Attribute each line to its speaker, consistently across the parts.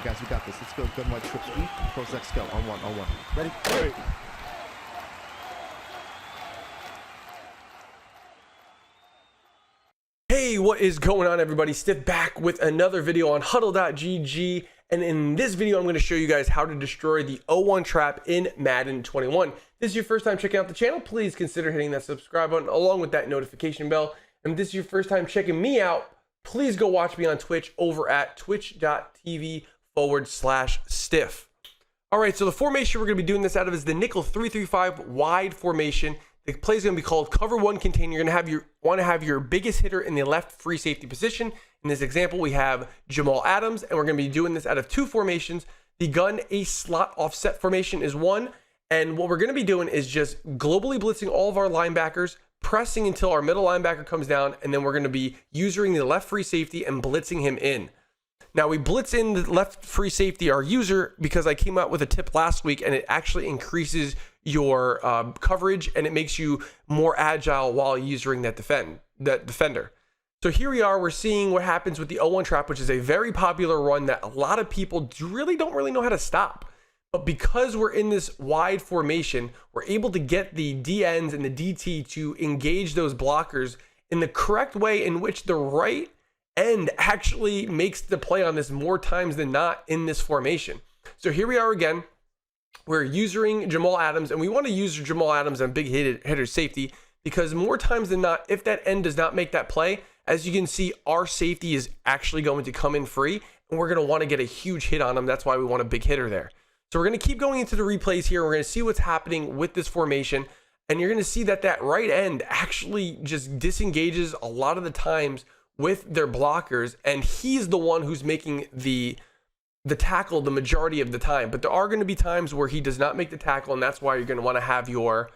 Speaker 1: guys. We got this. Let's go. Gun wide trips. We close X go. On one. Ready?
Speaker 2: Ready. Hey, what is going on, everybody? Stiff back with another video on HuddleGG, and in this video I'm going to show you guys how to destroy the 0-1 trap in Madden 21. If this is your first time checking out the channel, please consider hitting that subscribe button along with that notification bell. And if this is your first time checking me out, please go watch me on Twitch over at twitch.tv/stiff. All right, so the formation we're going to be doing this out of is the nickel 3-3-5 wide formation. The play is going to be called cover one contain. You're going to want to have your biggest hitter in the left free safety position. In this example, we have Jamal Adams, and we're going to be doing this out of two formations. The gun ace slot offset formation is one, and what we're going to be doing is just globally blitzing all of our linebackers, pressing until our middle linebacker comes down, and then we're going to be using the left free safety and blitzing him in. Now, we blitz in the left free safety, our user, because I came out with a tip last week, and it actually increases your coverage, and it makes you more agile while using that defender. So here we are, we're seeing what happens with the 0-1 trap, which is a very popular run that a lot of people don't really know how to stop. But because we're in this wide formation, we're able to get the DNs and the DT to engage those blockers in the correct way, in which the right end actually makes the play on this more times than not in this formation. So here we are again. We're using Jamal Adams, and we want to use Jamal Adams on big hitter safety, because more times than not, if that end does not make that play, as you can see, our safety is actually going to come in free, and we're going to want to get a huge hit on him. That's why we want a big hitter there. So we're going to keep going into the replays here. We're going to see what's happening with this formation, and you're going to see that that right end actually just disengages a lot of the times with their blockers, and he's the one who's making the tackle the majority of the time. But there are going to be times where he does not make the tackle, and that's why you're going to want to have your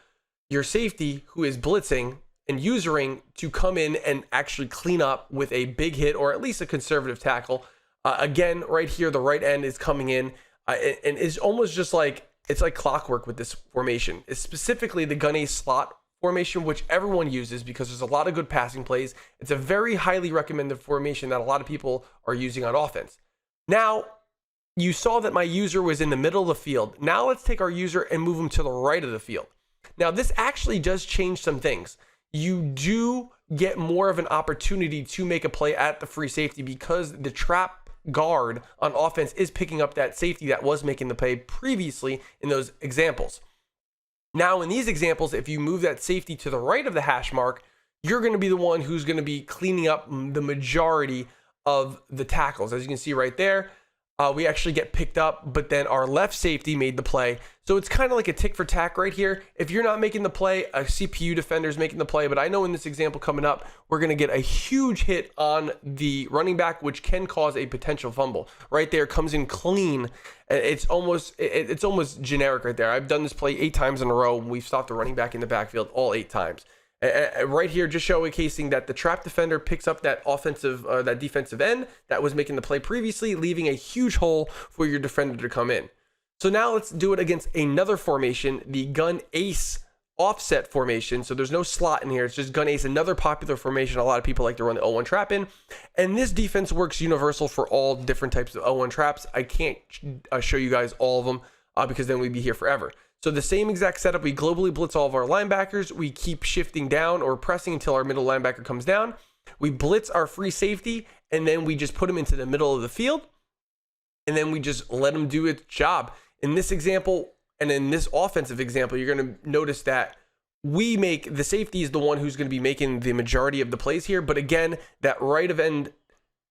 Speaker 2: safety, who is blitzing and usering, to come in and actually clean up with a big hit or at least a conservative tackle. Again, right here, the right end is coming in, and it's almost just like, it's like clockwork with this formation. It's specifically the gun ace slot formation, which everyone uses because there's a lot of good passing plays. It's a very highly recommended formation that a lot of people are using on offense. Now, you saw that my user was in the middle of the field. Now let's take our user and move him to the right of the field. Now this actually does change some things. You do get more of an opportunity to make a play at the free safety because the trap guard on offense is picking up that safety that was making the play previously in those examples. Now in these examples, if you move that safety to the right of the hash mark, you're going to be the one who's going to be cleaning up the majority of the tackles. As you can see right there, we actually get picked up, but then our left safety made the play. So it's kind of like a tick for tack right here. If you're not making the play, a CPU defender is making the play. But I know in this example coming up, we're going to get a huge hit on the running back, which can cause a potential fumble. Right there, comes in clean. It's almost generic right there. I've done this play 8 times in a row. We've stopped the running back in the backfield all 8 times. Right here, just showcasing that the trap defender picks up that that defensive end that was making the play previously, leaving a huge hole for your defender to come in. So now let's do it against another formation, the gun ace offset formation. So there's no slot in here. It's just gun ace, another popular formation a lot of people like to run the 0-1 trap in. And this defense works universal for all different types of 0-1 traps. I can't show you guys all of them because then we'd be here forever. So the same exact setup, we globally blitz all of our linebackers. We keep shifting down or pressing until our middle linebacker comes down. We blitz our free safety, and then we just put him into the middle of the field, and then we just let him do its job. In this example, and in this offensive example, you're going to notice that we make the safety is the one who's going to be making the majority of the plays here. But again, that right of end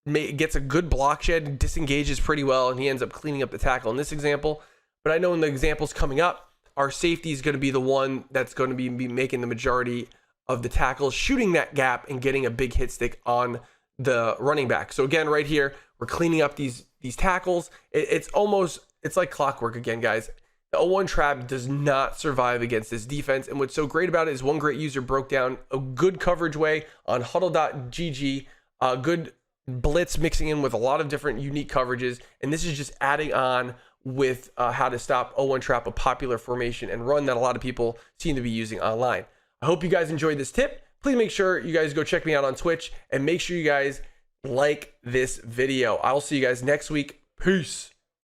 Speaker 2: gets a good block shed, disengages pretty well, and he ends up cleaning up the tackle in this example. But I know in the examples coming up, our safety is going to be the one that's going to be making the majority of the tackles, shooting that gap and getting a big hit stick on the running back. So again, right here, we're cleaning up these tackles. It's like clockwork again, guys. The 0-1 trap does not survive against this defense. And what's so great about it is one great user broke down a good coverage way on HuddleGG, good blitz mixing in with a lot of different unique coverages. And this is just adding on with how to stop 0-1 trap, a popular formation and run that a lot of people seem to be using online. I hope you guys enjoyed this tip. Please make sure you guys go check me out on Twitch, and make sure you guys like this video. I'll see you guys next week. Peace.